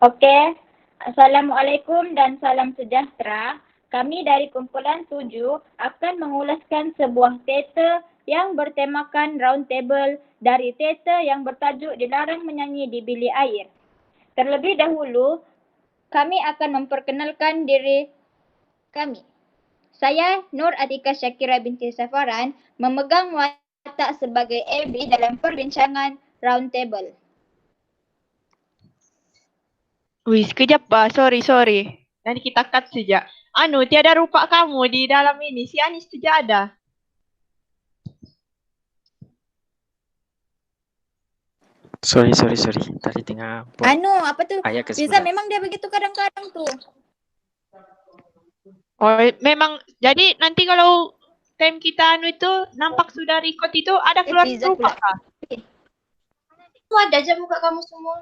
Oke, Assalamualaikum dan salam sejahtera. Kami dari kumpulan 7 akan mengulaskan sebuah teater yang bertemakan round table dari teater yang bertajuk Dilarang Menyanyi di Bilik Air. Terlebih dahulu, kami akan memperkenalkan diri kami. Saya Nur Atika Syakira binti Safaran memegang watak sebagai Abby dalam perbincangan round table. Wih, sekejap, sorry. Nanti kita cut saja. Tiada rupa kamu di dalam ini. Si Anis tidak ada. Sorry. Tadi tengah buat Apa tu? ayat ke Riza 11. memang dia begitu kadang-kadang tu. Oh, memang. Jadi nanti kalau time kita itu nampak sudah record itu ada keluar Riza rupa pula. kah? Ada aja muka kamu semua.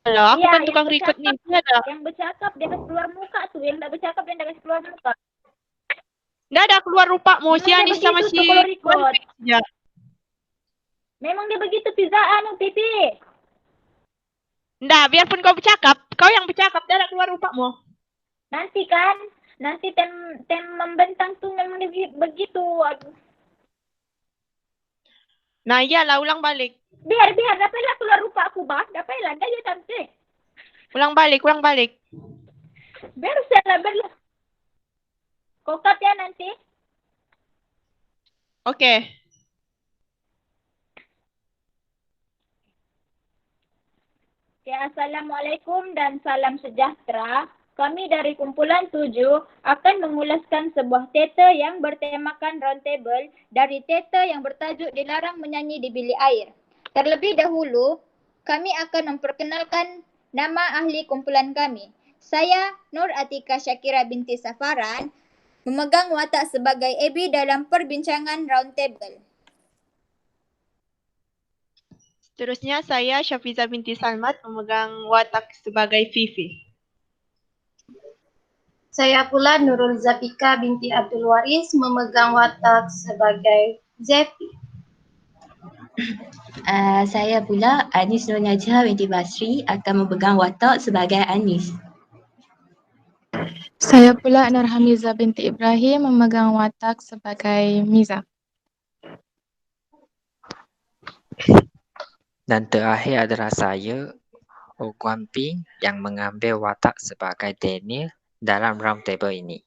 Alah, aku Ya, kan tukang record nih. Tidak ada. Yang bercakap dia kasi keluar muka tu. Yang tak bercakap dia tak kasi keluar muka. Tidak ada keluar rupamu. Si Memang dia Anis sama begitu si tu kalau record. Ya. Memang dia begitu Fiza Pipi. Tidak, biarpun kau bercakap. Kau yang bercakap, tidak ada keluar rupamu. Nanti tem membentang tu memang dia begitu. Aduh. Nah, iyalah, ulang balik. Biar dapatlah keluar rupa aku bah. Dapatlah dia cantik. Ulang balik. Biar berlah. Kau cut ya nanti. Oke. Assalamualaikum dan salam sejahtera. Kami dari kumpulan 7 akan mengulaskan sebuah teater yang bertemakan round table dari teater yang bertajuk Dilarang Menyanyi di Bilik Air. Terlebih dahulu, kami akan memperkenalkan nama ahli kumpulan kami. Saya Nur Atika Syakira binti Safaran memegang watak sebagai Abby dalam perbincangan round table. Seterusnya saya Syafiza binti Salmat memegang watak sebagai Fifi. Saya pula Nurul Zafika binti Abdul Waris memegang watak sebagai Zefi. Saya pula Anis Nur Najha binti Basri akan memegang watak sebagai Anis. Saya pula Nur Hamiza binti Ibrahim memegang watak sebagai Miza. Dan terakhir adalah saya, Oh Guan Ping, yang mengambil watak sebagai Daniel dalam round table ini.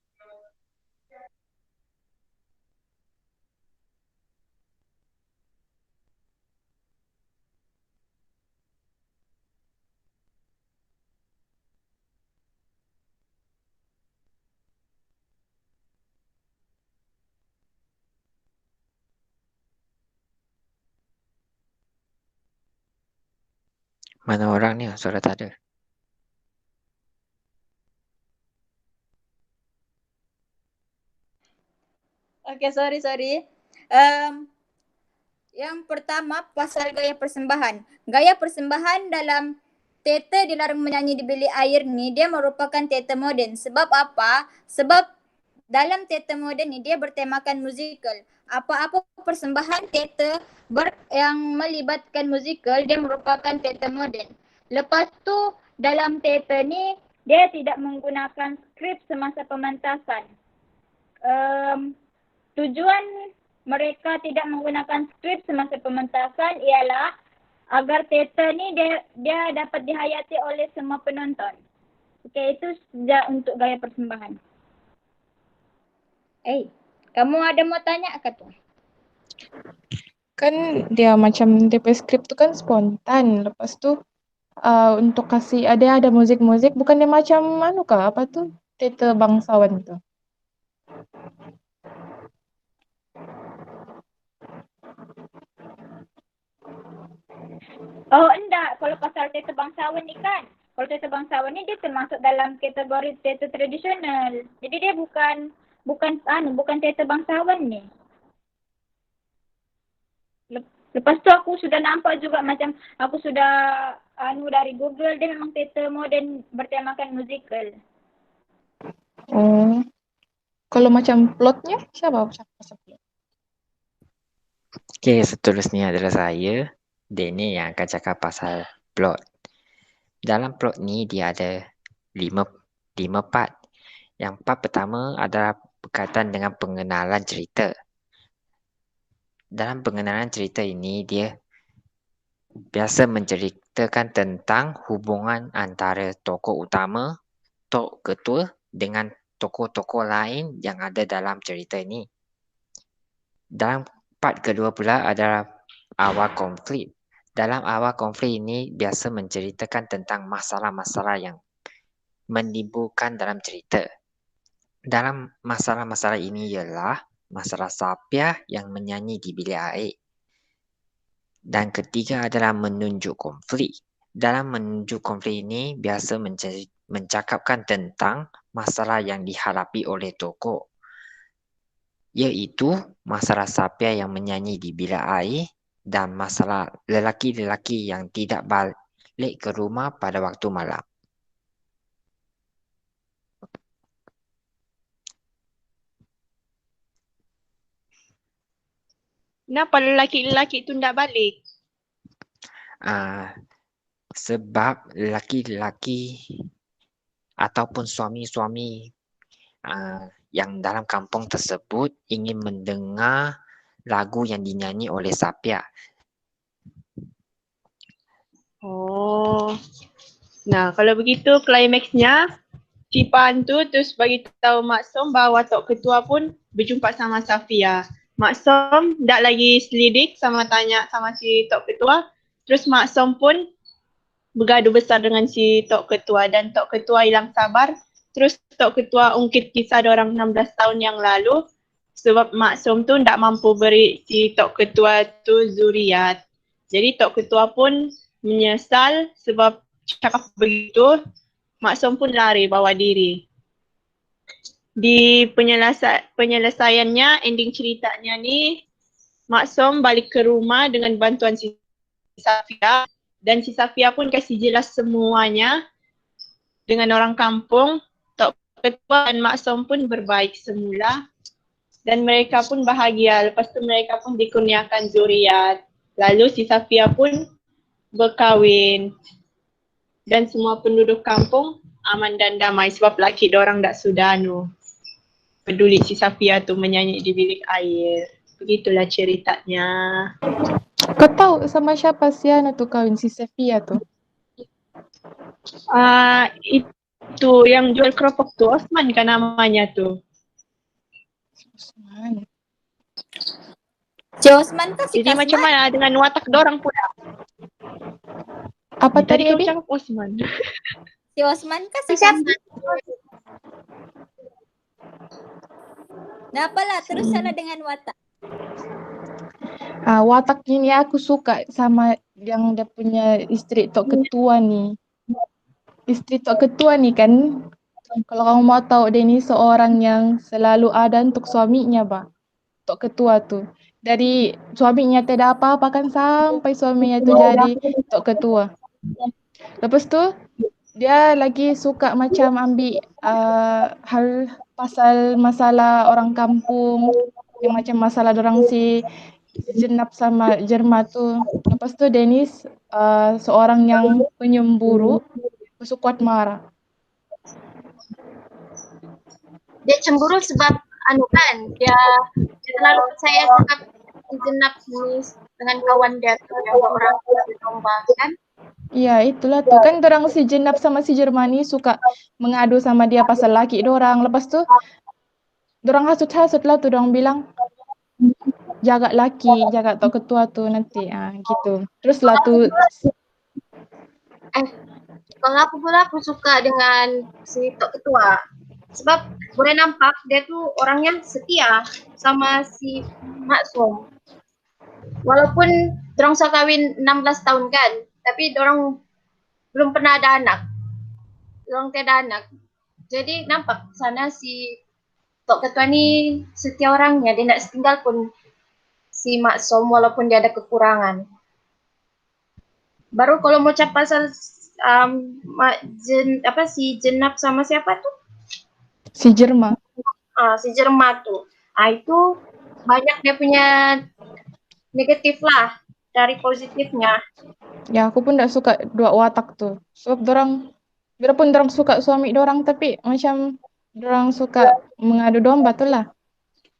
Mana orang ni? Suara tak ada. Okey, sorry. Yang pertama, pasal gaya persembahan. Gaya persembahan dalam teater Dilarang Menyanyi di Bilik Air ni, dia merupakan teater moden. Sebab apa? Sebab dalam teater moden ni, dia bertemakan musikal. Apa-apa persembahan teater yang melibatkan musikal, dia merupakan teater moden. Lepas tu, dalam teater ni, dia tidak menggunakan skrip semasa pementasan. Tujuan mereka tidak menggunakan skrip semasa pementasan ialah agar teater ni dia dapat dihayati oleh semua penonton. Okey, itu saja untuk gaya persembahan. Kamu ada mau tanya ke tu? Kan dia macam DP skrip tu kan spontan. Lepas tu untuk kasih ada muzik-muzik, bukan dia macam apa tu? Teater bangsawan tu. Oh, enggak. Kalau pasal teater bangsawan ni kan. Kalau teater bangsawan ni dia termasuk dalam kategori teater tradisional. Jadi dia bukan teater bangsawan ni. Lepas tu aku sudah nampak juga macam aku sudah dari Google, dia memang teater moden bertemakan musikal. Oh. Kalau macam plotnya, siapa pasal plot? Okey, seterusnya adalah saya, Danny, yang akan cakap pasal plot. Dalam plot ni dia ada lima part. Yang part pertama adalah berkaitan dengan pengenalan cerita. Dalam pengenalan cerita ini dia biasa menceritakan tentang hubungan antara tokoh utama, Tok Ketua dengan tokoh-tokoh lain yang ada dalam cerita ini. Dalam part kedua pula adalah awal konflik. Dalam awal konflik ini biasa menceritakan tentang masalah-masalah yang menimbulkan dalam cerita. Dalam masalah-masalah ini ialah masalah Sapiah yang menyanyi di bilik air. Dan ketiga adalah menunjuk konflik. Dalam menunjuk konflik ini biasa mencakapkan tentang masalah yang dihadapi oleh tokoh, iaitu masalah Sapiah yang menyanyi di bilik air dan masalah lelaki-lelaki yang tidak balik ke rumah pada waktu malam. Kenapa lelaki-lelaki tu tak balik? Sebab lelaki-lelaki ataupun suami-suami yang dalam kampung tersebut ingin mendengar lagu yang dinyanyi oleh Sapiah. Oh. Nah, kalau begitu klimaksnya si Pan tu terus bagi tahu Mak Som bahawa Tok Ketua pun berjumpa sama Safiah. Mak Som tak lagi selidik sama tanya sama si Tok Ketua. Terus Mak Som pun bergaduh besar dengan si Tok Ketua dan Tok Ketua hilang sabar. Terus Tok Ketua ungkit kisah diorang 16 tahun yang lalu sebab Mak Som tu tak mampu beri si Tok Ketua tu zuriat. Jadi Tok Ketua pun menyesal sebab cakap begitu. Mak Som pun lari bawa diri. Di penyelesaiannya, ending ceritanya ni, Mak Som balik ke rumah dengan bantuan si Safiah dan si Safiah pun kasih jelas semuanya dengan orang kampung. Tok Ketua dan Mak Som pun berbaik semula dan mereka pun bahagia. Lepas tu mereka pun dikurniakan zuriat. Lalu si Safiah pun berkahwin dan semua penduduk kampung aman dan damai sebab laki diorang tak sudah peduli si Safiah tu menyanyi di bilik air. Begitulah ceritanya. Kau tahu sama siapa si Ana tu kahwin si Safia tu? Itu yang jual keropok tu Osman kan namanya tu. Osman. Si Osman kan si Jadi macam Kasman. mana dengan watak dorang pula? Apa tadi kau Ebi? cakap Osman. Si Osman kan si Kasman. Nah apalah terus salah dengan watak. Watak ini aku suka sama yang dia punya isteri Tok Ketua ni. Isteri Tok Ketua ni kan, kalau kamu mau tahu dia ni seorang yang selalu ada untuk suaminya, Pak. Tok Ketua tu. Dari suaminya tidak apa-apa kan sampai suaminya tu jadi Tok Ketua. Lepas tu dia lagi suka macam ambil hal pasal masalah orang kampung yang macam masalah dorang si Jenab sama Jerma tu. Lepas tu Dennis seorang yang penyemburu, lepas tu kuat marah. Dia cemburu sebab dia terlalu percaya sangat Jenab ni dengan kawan dia tu yang orang domba kan. Iya, itulah tuh kan dorang si Jenab sama si Jermani suka mengadu sama dia pasal laki dorang. Lepas tu dorang hasut-hasut lah tuh, dorang bilang jaga laki, jaga Tok Ketua tuh nanti gitu. Terus lah tuh Kalau aku suka dengan si Tok Ketua sebab boleh nampak dia tuh orangnya setia sama si Mak Som. Walaupun dorang sudah kahwin 16 tahun kan, tapi dorang belum pernah ada anak. Dorang tiada anak. Jadi nampak sana si Tok Ketua ni setia orangnya, dia tak setinggal pun si Mak Som walaupun dia ada kekurangan. Baru kalau mau cakap pasal si Jenab sama siapa tuh? si Jerma. Si Jerma tuh. Itu banyak dia punya negatif lah. dari positifnya. Ya, aku pun tak suka dua watak tuh. Sebab dorang, biarpun dorang suka suami dorang, tapi macam dorang suka mengadu domba tuh lah.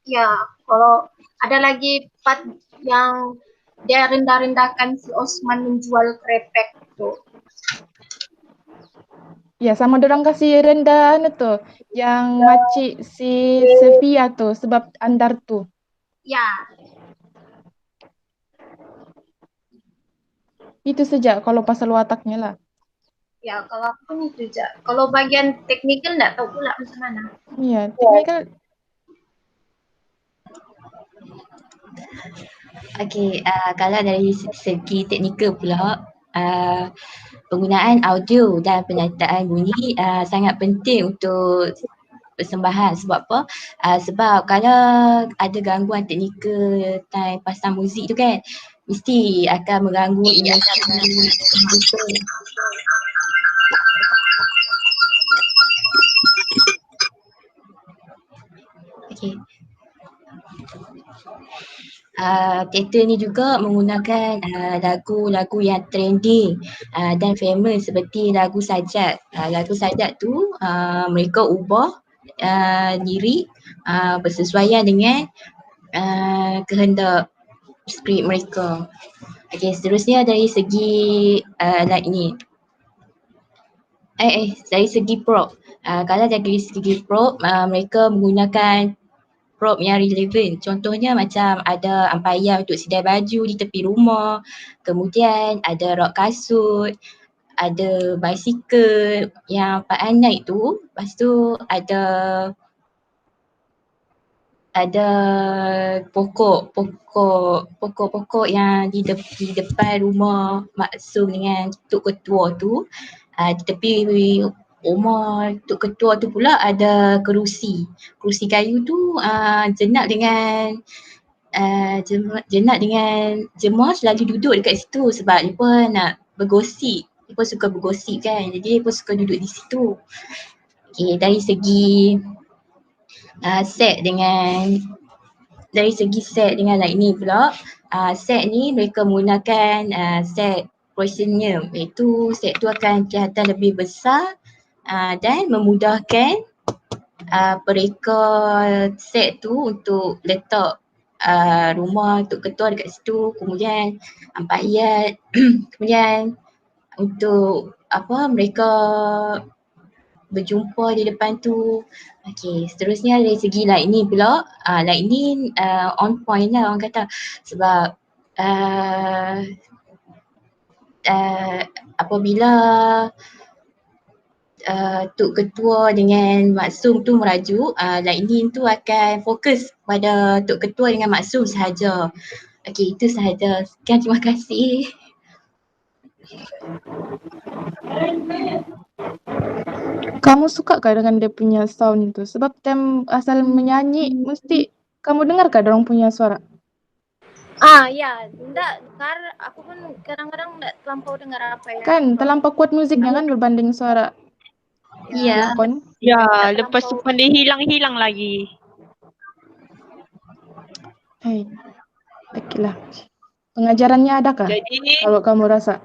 Ya, kalau ada lagi part yang dia rendah-rendahkan si Osman menjual krepek tuh. Ya, sama dorang kasih rendah anu tuh, yang makcik si Sofia tuh, sebab Andar tuh. Ya, Itu saja kalau pasal wataknya lah. ya kalau aku pun itu aja. Kalau bagian teknikal nggak tahu pula macam mana. Iya, teknikal. Okey, kalau dari segi teknikal pula, penggunaan audio dan penyertaan bunyi sangat penting untuk persembahan. Sebab apa? Sebab kalau ada gangguan teknikal time pasang muzik tu kan, mesti akan mengganggu emosi komposer. Okey. Teater ni juga menggunakan lagu-lagu yang trending dan famous seperti lagu Sajat. Lagu Sajat tu mereka ubah lirik bersesuaian dengan kehendak skrip mereka. Okey, seterusnya dari segi like ni. Dari segi prop. Kalau dari segi prop, mereka menggunakan prop yang relevan. Contohnya macam ada ampayar untuk sidai baju di tepi rumah, kemudian ada rok kasut, ada basikal yang Pak naik tu, lepas tu ada pokok yang di depan rumah Maksum dengan Tok Ketua tu. Di tepi rumah Tok Ketua tu pula ada kerusi kayu tu Jenak dengan Jemaah selalu duduk dekat situ sebab mereka nak bergosip. Mereka suka bergosip kan, jadi mereka suka duduk di situ. Okay, dari segi set dengan like ni pula, set ni mereka menggunakan set proscenium, iaitu set tu akan kelihatan lebih besar dan memudahkan mereka set tu untuk letak rumah Tok Ketua dekat situ, kemudian ampayat kemudian untuk mereka berjumpa di depan tu. Okey, seterusnya dari segi like ni pula, like ni on point lah orang kata sebab apabila Tok Ketua dengan Maksum tu merajuk, like ni tu akan fokus pada Tok Ketua dengan Maksum sahaja. Okey, itu sahaja. Sekian, terima kasih. Kamu suka kah dengan dia punya sound itu? Sebab time asal menyanyi, mesti kamu dengar kah dorang punya suara? Ya, enggak, aku pun kadang-kadang enggak terlampau dengar apa yang Kan, terlampau kuat musiknya kan berbanding suara Ya. pelakon. Ya, Tak lepas tu terlampau. pandai hilang-hilang lagi. Hai, okeylah. Pengajarannya ada kah? Jadi Kalau kamu rasa?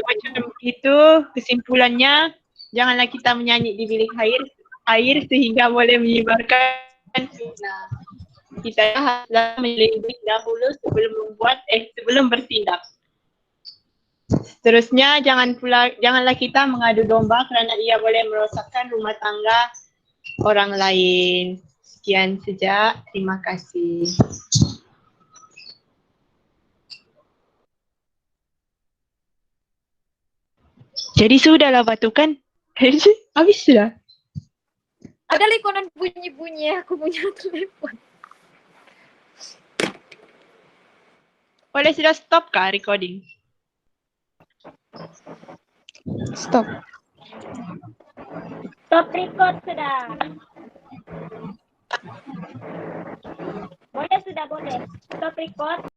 macam itu kesimpulannya, janganlah kita menyanyi di bilik air sehingga boleh menyebarkan fitnah. Kita haruslah menyelidiki dahulu sebelum bertindak. Seterusnya janganlah kita mengadu domba kerana ia boleh merosakkan rumah tangga orang lain. Sekian saja, terima kasih. Jadi sudahlah Batu kan? Habis sudah. Ada konon bunyi-bunyi aku punya telepon. Boleh sudah stop kah recording? Stop. Stop record sudah. Boleh. Stop record.